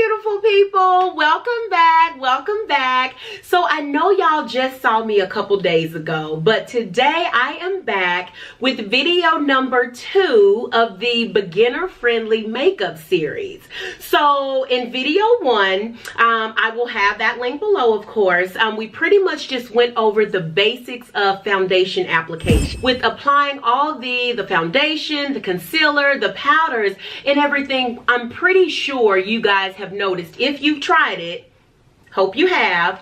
beautiful people, welcome back, welcome back. So I know y'all just saw me a couple days ago, but today I am back with video number 2 of the beginner friendly makeup series. So in video 1, I will have that link below, of course. We pretty much just went over the basics of foundation application with applying all the foundation, the concealer, the powders, and everything. I'm pretty sure you guys have noticed, if you've tried it, hope you have,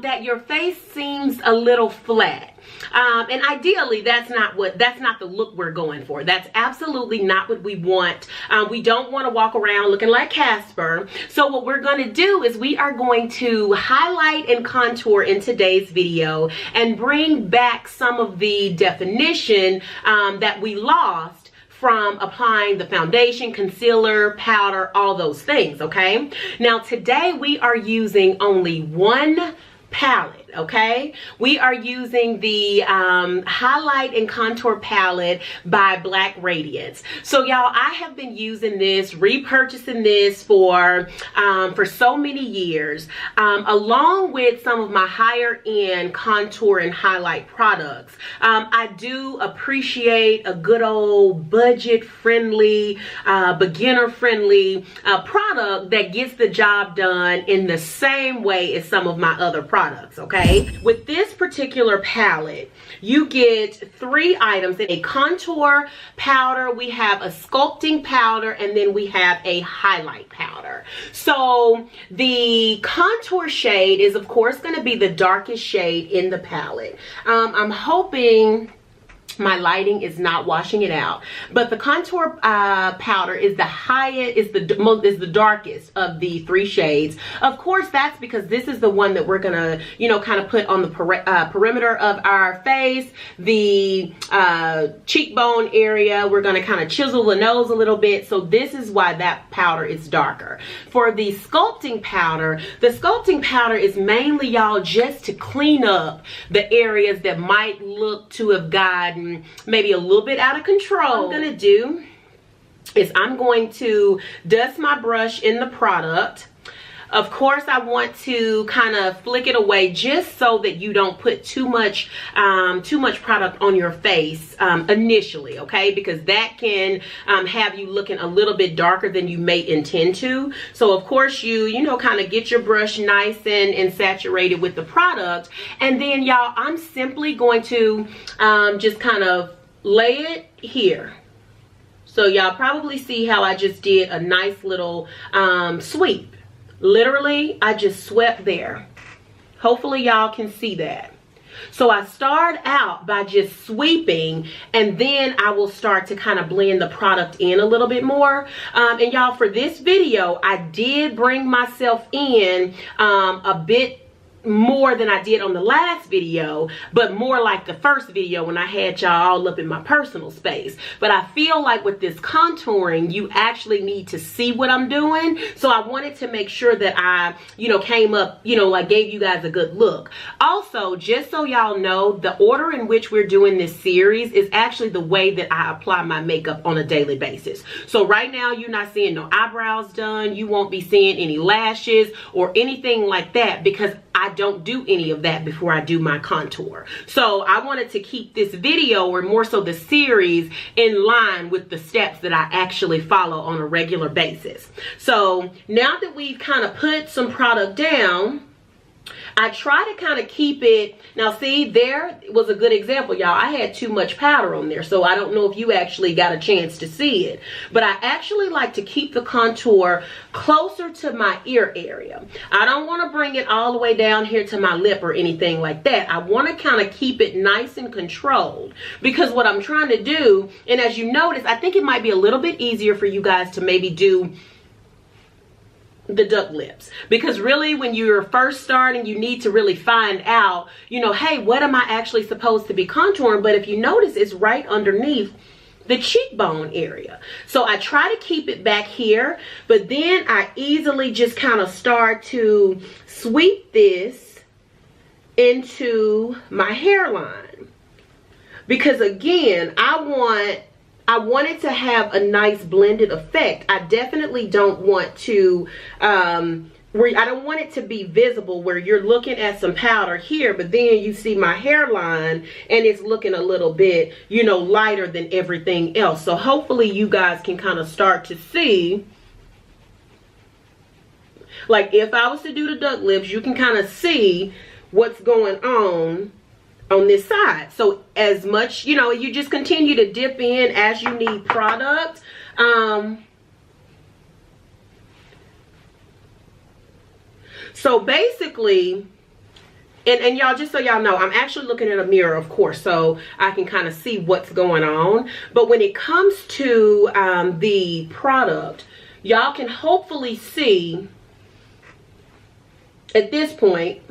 that your face seems a little flat. And ideally, that's not the look we're going for. That's absolutely not what we want. We don't want to walk around looking like Casper. So what we're going to do is we are going to highlight and contour in today's video and bring back some of the definition that we lost from applying the foundation, concealer, powder, all those things, okay? Now today we are using only one palette, okay? We are using the highlight and contour palette by Black Radiance. So y'all, I have been using this, repurchasing this for so many years, along with some of my higher end contour and highlight products. I do appreciate a good old budget friendly, beginner friendly product that gets the job done in the same way as some of my other products, okay? With this particular palette, you get 3 items: a contour powder, we have a sculpting powder, and then we have a highlight powder. So the contour shade is of course going to be the darkest shade in the palette. I'm hoping my lighting is not washing it out, but the contour powder is the highest, is the darkest of the 3 shades. Of course, that's because this is the one that we're gonna, you know, kind of put on the perimeter of our face, the cheekbone area. We're gonna kind of chisel the nose a little bit, so this is why that powder is darker. For the sculpting powder is mainly, y'all, just to clean up the areas that might look to have gotten maybe a little bit out of control. What I'm gonna do is I'm going to dust my brush in the product. Of course, I want to kind of flick it away just so that you don't put too much product on your face initially, okay? Because that can have you looking a little bit darker than you may intend to. So of course, you know, kind of get your brush nice and saturated with the product. And then y'all, I'm simply going to just kind of lay it here. So y'all probably see how I just did a nice little sweep. Literally, I just swept there. Hopefully y'all can see that. So I start out by just sweeping, and then I will start to kind of blend the product in a little bit more. And y'all, for this video, I did bring myself in a bit more than I did on the last video, but more like the first video when I had y'all all up in my personal space. But I feel like with this contouring, you actually need to see what I'm doing. So I wanted to make sure that I, you know, came up, you know, like gave you guys a good look. Also, just so y'all know, the order in which we're doing this series is actually the way that I apply my makeup on a daily basis. So right now, you're not seeing no eyebrows done. You won't be seeing any lashes or anything like that, because I don't do any of that before I do my contour. So I wanted to keep this video, or more so the series, in line with the steps that I actually follow on a regular basis. So now that we've kind of put some product down, I try to kind of keep it. Now see, there was a good example, y'all. I had too much powder on there, so I don't know if you actually got a chance to see it, but I actually like to keep the contour closer to my ear area. I don't want to bring it all the way down here to my lip or anything like that. I want to kind of keep it nice and controlled, because what I'm trying to do, and as you notice, I think it might be a little bit easier for you guys to maybe do the duck lips, because really when you're first starting, you need to really find out, you know, hey, what am I actually supposed to be contouring? But if you notice, it's right underneath the cheekbone area. So I try to keep it back here, but then I easily just kind of start to sweep this into my hairline, because again, I want I want it to have a nice blended effect. I definitely don't want to I don't want it to be visible where you're looking at some powder here, but then you see my hairline and it's looking a little bit, you know, lighter than everything else. So hopefully you guys can kind of start to see, like if I was to do the duck lips, you can kind of see what's going on this side. So as much, you know, you just continue to dip in as you need product. So basically, and y'all, just so y'all know, I'm actually looking at a mirror, of course, so I can kind of see what's going on. But when it comes to the product, y'all can hopefully see at this point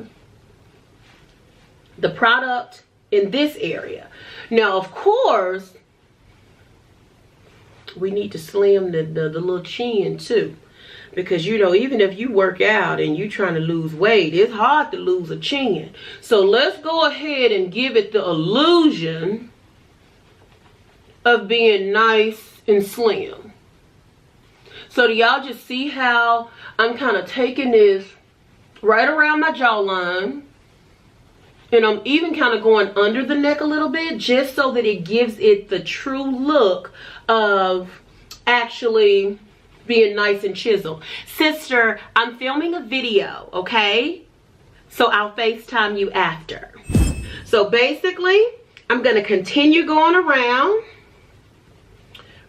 the product in this area. Now, of course, we need to slim the little chin too. Because, you know, even if you work out and you're trying to lose weight, it's hard to lose a chin. So let's go ahead and give it the illusion of being nice and slim. So do y'all just see how I'm kind of taking this right around my jawline? And I'm even kind of going under the neck a little bit, just so that it gives it the true look of actually being nice and chiseled. Sister, I'm filming a video, okay? So I'll FaceTime you after. So basically, I'm going to continue going around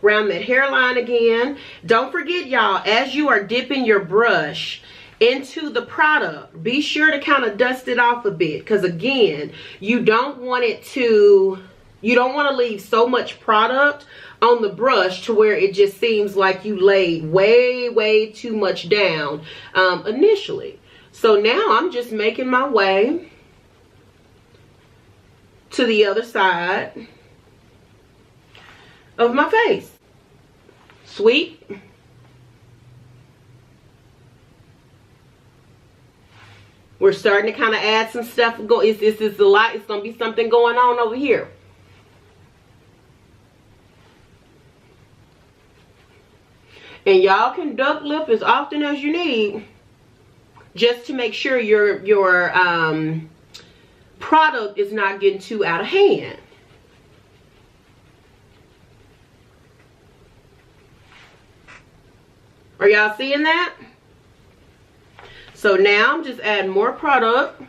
that hairline again. Don't forget, y'all, as you are dipping your brush into the product, be sure to kind of dust it off a bit, because again, you don't want to leave so much product on the brush to where it just seems like you laid way too much down initially. So now I'm just making my way to the other side of my face. Sweep. We're starting to kind of add some stuff. This is a lot. It's going to be something going on over here. And y'all can duck lip as often as you need, just to make sure your product is not getting too out of hand. Are y'all seeing that? So now I'm just adding more product,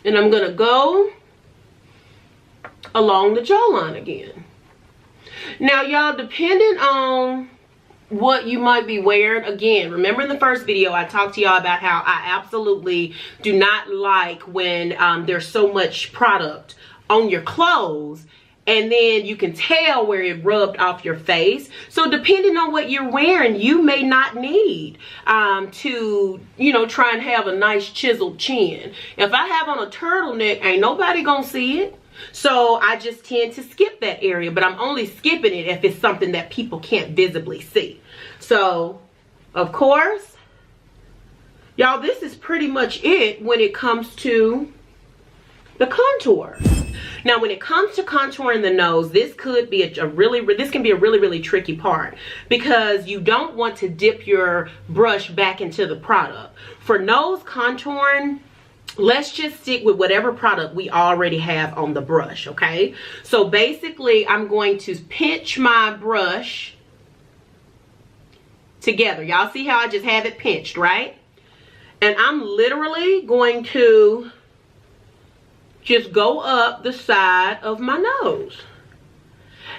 and I'm gonna go along the jawline again. Now y'all, depending on what you might be wearing, again, remember in the first video I talked to y'all about how I absolutely do not like when there's so much product on your clothes and then you can tell where it rubbed off your face. So depending on what you're wearing, you may not need to, you know, try and have a nice chiseled chin. If I have on a turtleneck, ain't nobody gonna see it. So I just tend to skip that area, but I'm only skipping it if it's something that people can't visibly see. So, of course, y'all, this is pretty much it when it comes to the contour. Now, when it comes to contouring the nose, this could be this can be a really tricky part, because you don't want to dip your brush back into the product. For nose contouring, let's just stick with whatever product we already have on the brush, okay? So basically, I'm going to pinch my brush together. Y'all see how I just have it pinched, right? And I'm literally going to just go up the side of my nose.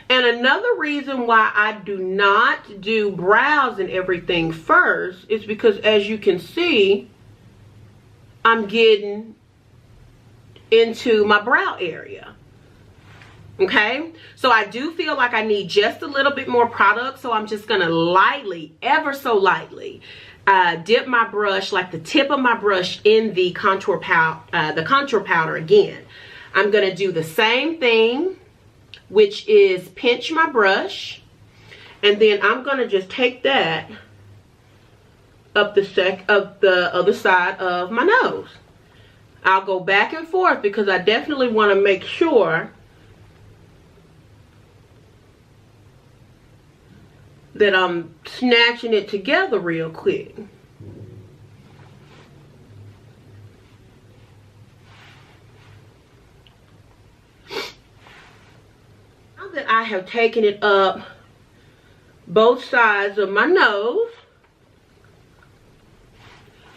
And another reason why I do not do brows and everything first is because, as you can see, I'm getting into my brow area. Okay, so I do feel like I need just a little bit more product, so I'm just gonna lightly, ever so lightly, dip my brush, like the tip of my brush, in the contour powder again. I'm gonna do the same thing, which is pinch my brush, and then I'm gonna just take that up the other side of my nose. I'll go back and forth because I definitely want to make sure that I'm snatching it together real quick. Now that I have taken it up both sides of my nose,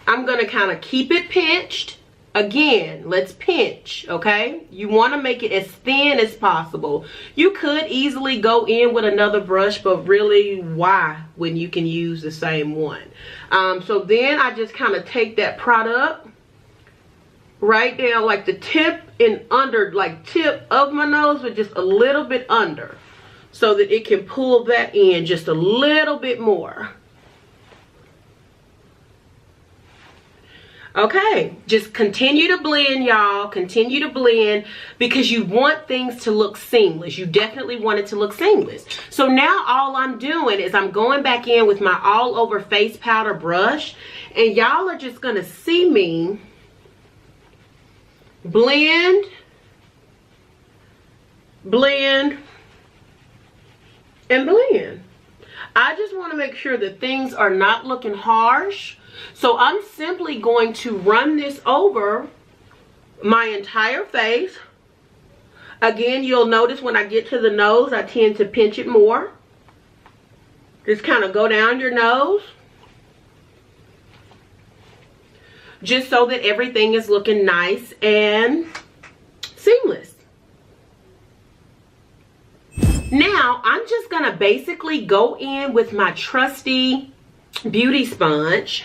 I'm going to kind of keep it pinched. Again, let's pinch, okay? You want to make it as thin as possible. You could easily go in with another brush, but really, why when you can use the same one? So then I just kind of take that product right down like the tip and under, like tip of my nose, but just a little bit under, so that it can pull that in just a little bit more. Okay, just continue to blend, y'all. Continue to blend, because you want things to look seamless. You definitely want it to look seamless. So now all I'm doing is I'm going back in with my all over face powder brush, and y'all are just gonna see me blend, blend, and blend. I just want to make sure that things are not looking harsh. So I'm simply going to run this over my entire face. Again, you'll notice when I get to the nose, I tend to pinch it more. Just kind of go down your nose, just so that everything is looking nice and seamless. Now, I'm just going to basically go in with my trusty beauty sponge.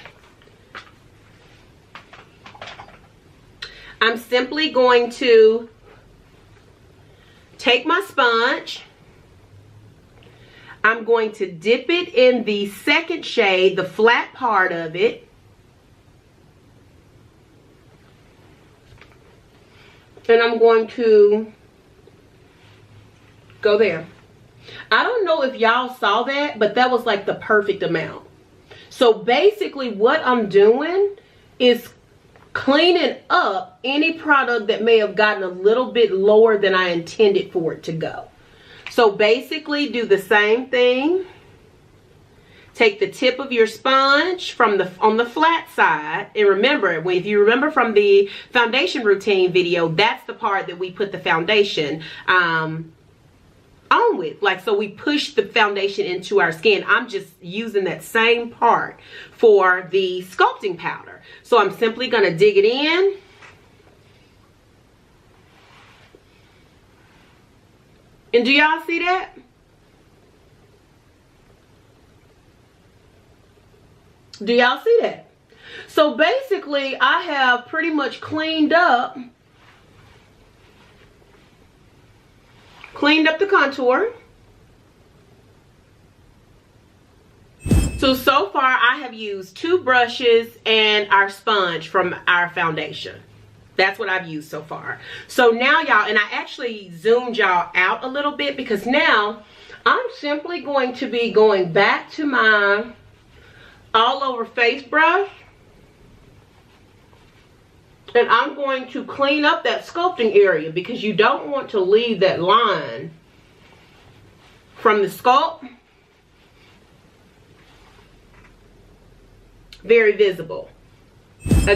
I'm simply going to take my sponge. I'm going to dip it in the second shade, the flat part of it. And I'm going to go there. I don't know if y'all saw that, but that was like the perfect amount. So basically what I'm doing is cleaning up any product that may have gotten a little bit lower than I intended for it to go. So basically do the same thing. Take the tip of your sponge from on the flat side, and remember, if you remember from the foundation routine video, that's the part that we put the foundation on with. Like, so we push the foundation into our skin. I'm just using that same part for the sculpting powder. So I'm simply going to dig it in. And do y'all see that? Do y'all see that? So basically, I have pretty much cleaned up the contour. So far I have used 2 brushes and our sponge from our foundation. That's what I've used so far. So now y'all, and I actually zoomed y'all out a little bit, because now I'm simply going to be going back to my all over face brush, and I'm going to clean up that sculpting area, because you don't want to leave that line from the sculpt very visible.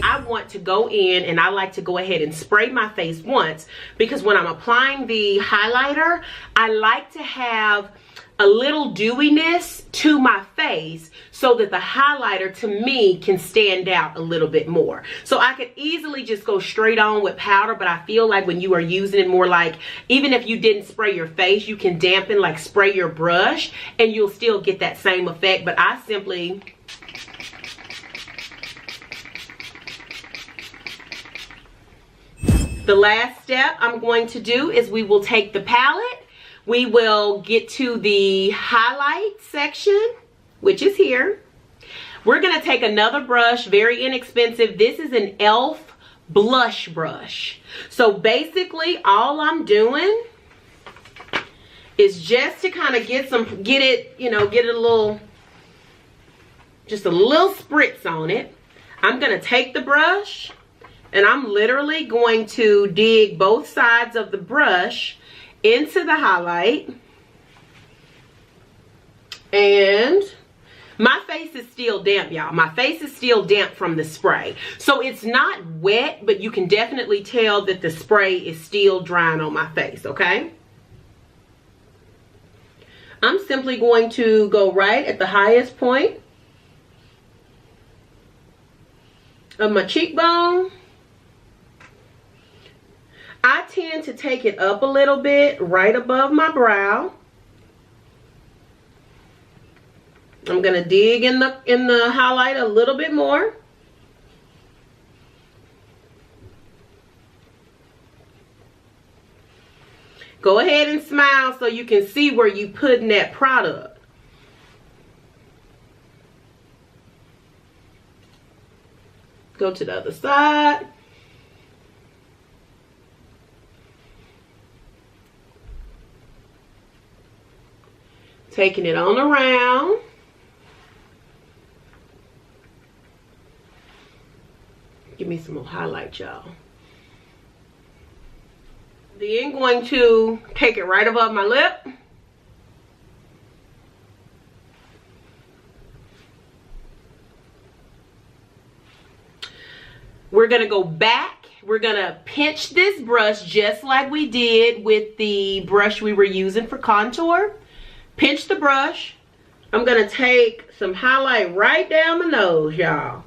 I want to go in, and I like to go ahead and spray my face once, because when I'm applying the highlighter, I like to have a little dewiness to my face, so that the highlighter to me can stand out a little bit more. So I could easily just go straight on with powder, but I feel like when you are using it more, like even if you didn't spray your face, you can dampen, like spray your brush, and you'll still get that same effect. But I simply the last step I'm going to do is we will take the palette. We will get to the highlight section, which is here. We're going to take another brush, very inexpensive. This is an e.l.f. blush brush. So basically all I'm doing is just to kind of get it, you know, get it a little, just a little spritz on it. I'm going to take the brush, and I'm literally going to dig both sides of the brush into the highlight. And my face is still damp, y'all. My face is still damp from the spray. So it's not wet, but you can definitely tell that the spray is still drying on my face, okay? I'm simply going to go right at the highest point of my cheekbone. I tend to take it up a little bit right above my brow. I'm gonna dig in the highlight a little bit more. Go ahead and smile so you can see where you putting that product. Go to the other side. Taking it on around. Give me some more highlight, y'all. Then going to take it right above my lip. We're gonna go back. We're gonna pinch this brush just like we did with the brush we were using for contour. Pinch the brush. I'm gonna take some highlight right down my nose, y'all.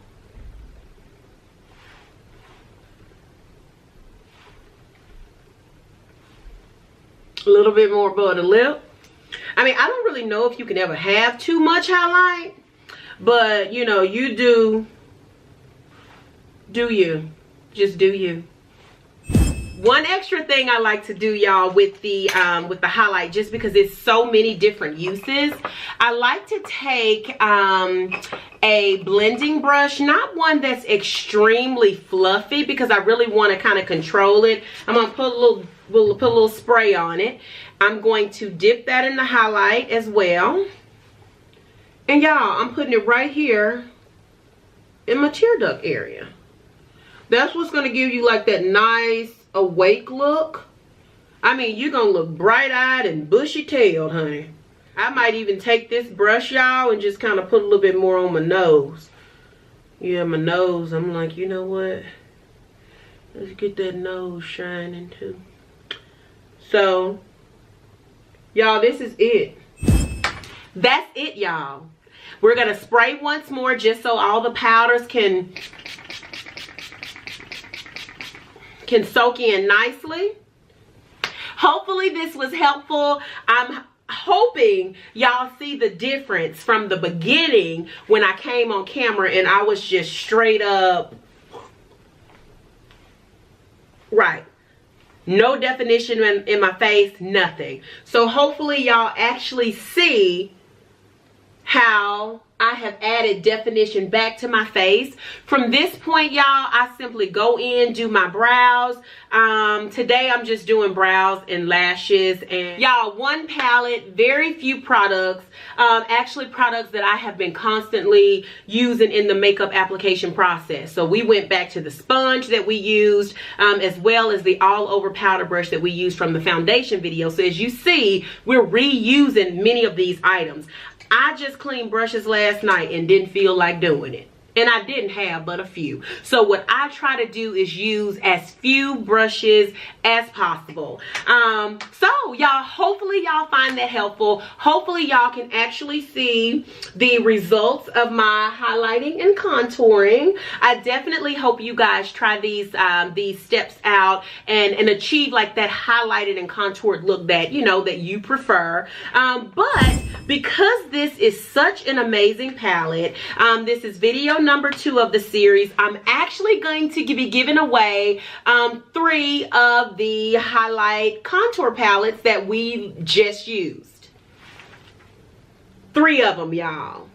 A little bit more above the lip. I mean, I don't really know if you can ever have too much highlight, but you know, you do you. Just do you. One extra thing I like to do, y'all, with the highlight, just because it's so many different uses, I like to take a blending brush, not one that's extremely fluffy, because I really want to kind of control it. I'm gonna put a little spray on it. I'm going to dip that in the highlight as well, and y'all, I'm putting it right here in my tear duct area. That's what's gonna give you like that nice awake look. I mean, you're gonna look bright-eyed and bushy-tailed, honey. I might even take this brush, y'all, and just kind of put a little bit more on my nose. Yeah, my nose, I'm like, you know what? Let's get that nose shining too. So, y'all, this is it. That's it, y'all. We're gonna spray once more just so all the powders can soak in nicely. Hopefully this was helpful. I'm hoping y'all see the difference from the beginning when I came on camera and I was just straight up right. No definition in my face, nothing. So hopefully y'all actually see how I have added definition back to my face. From this point, y'all, I simply go in, do my brows. Today I'm just doing brows and lashes. And y'all, one palette, very few products. Actually products that I have been constantly using in the makeup application process. So we went back to the sponge that we used, as well as the all over powder brush that we used from the foundation video. So as you see, we're reusing many of these items. I just cleaned brushes last night and didn't feel like doing it. And I didn't have but a few. So what I try to do is use as few brushes as possible. So y'all, hopefully y'all find that helpful. Hopefully y'all can actually see the results of my highlighting and contouring. I definitely hope you guys try these steps out and achieve like that highlighted and contoured look that, you know, that you prefer. But because this is such an amazing palette, this is video number 2 of the series. I'm actually going to be giving away 3 of the highlight contour palettes that we just used. 3 of them, y'all.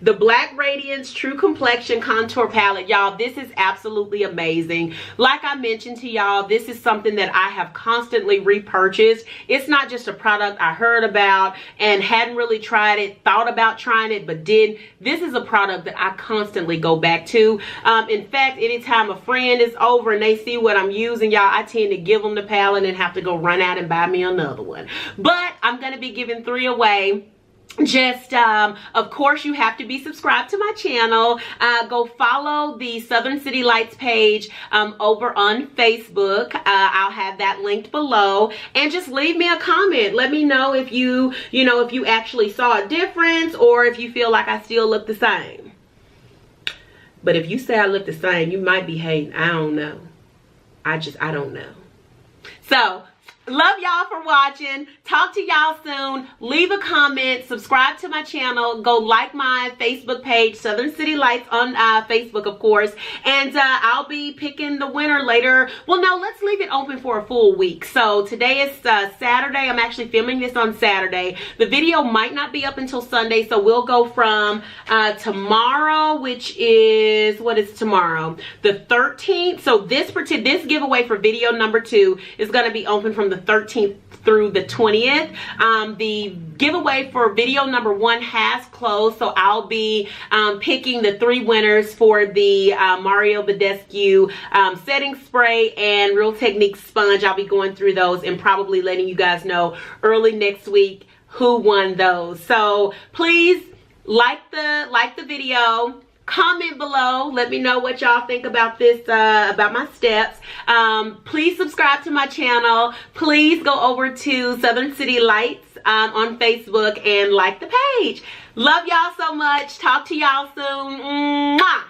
The Black Radiance True Complexion Contour Palette. Y'all, this is absolutely amazing. Like I mentioned to y'all, this is something that I have constantly repurchased. It's not just a product I heard about and hadn't really tried it, thought about trying it, but did. This is a product that I constantly go back to. In fact, anytime a friend is over and they see what I'm using, y'all, I tend to give them the palette and have to go run out and buy me another one. But I'm going to be giving 3 away. Just of course, you have to be subscribed to my channel. Go follow the Southern City Lights page over on Facebook. I'll have that linked below, and just leave me a comment. Let me know if if you actually saw a difference, or if you feel like I still look the same. But if you say I look the same, you might be hating. I don't know. I don't know. So love y'all for watching. Talk to y'all soon. Leave a comment. Subscribe to my channel. Go like my Facebook page, Southern City Lights, on Facebook, of course. And I'll be picking the winner later. Well, no, let's leave it open for a full week. So today is Saturday. I'm actually filming this on Saturday. The video might not be up until Sunday. So we'll go from tomorrow, which is, what is tomorrow? The 13th. So this giveaway for video number 2 is going to be open from the 13th through the 20th. The giveaway for video number 1 has closed, so I'll be picking the 3 winners for the Mario Badescu setting spray and Real Technique sponge. I'll be going through those and probably letting you guys know early next week who won those. So please like the video. Comment below. Let me know what y'all think about this, about my steps. Please subscribe to my channel. Please go over to Southern City Lights on Facebook and like the page. Love y'all so much. Talk to y'all soon. Mwah!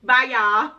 Bye, y'all.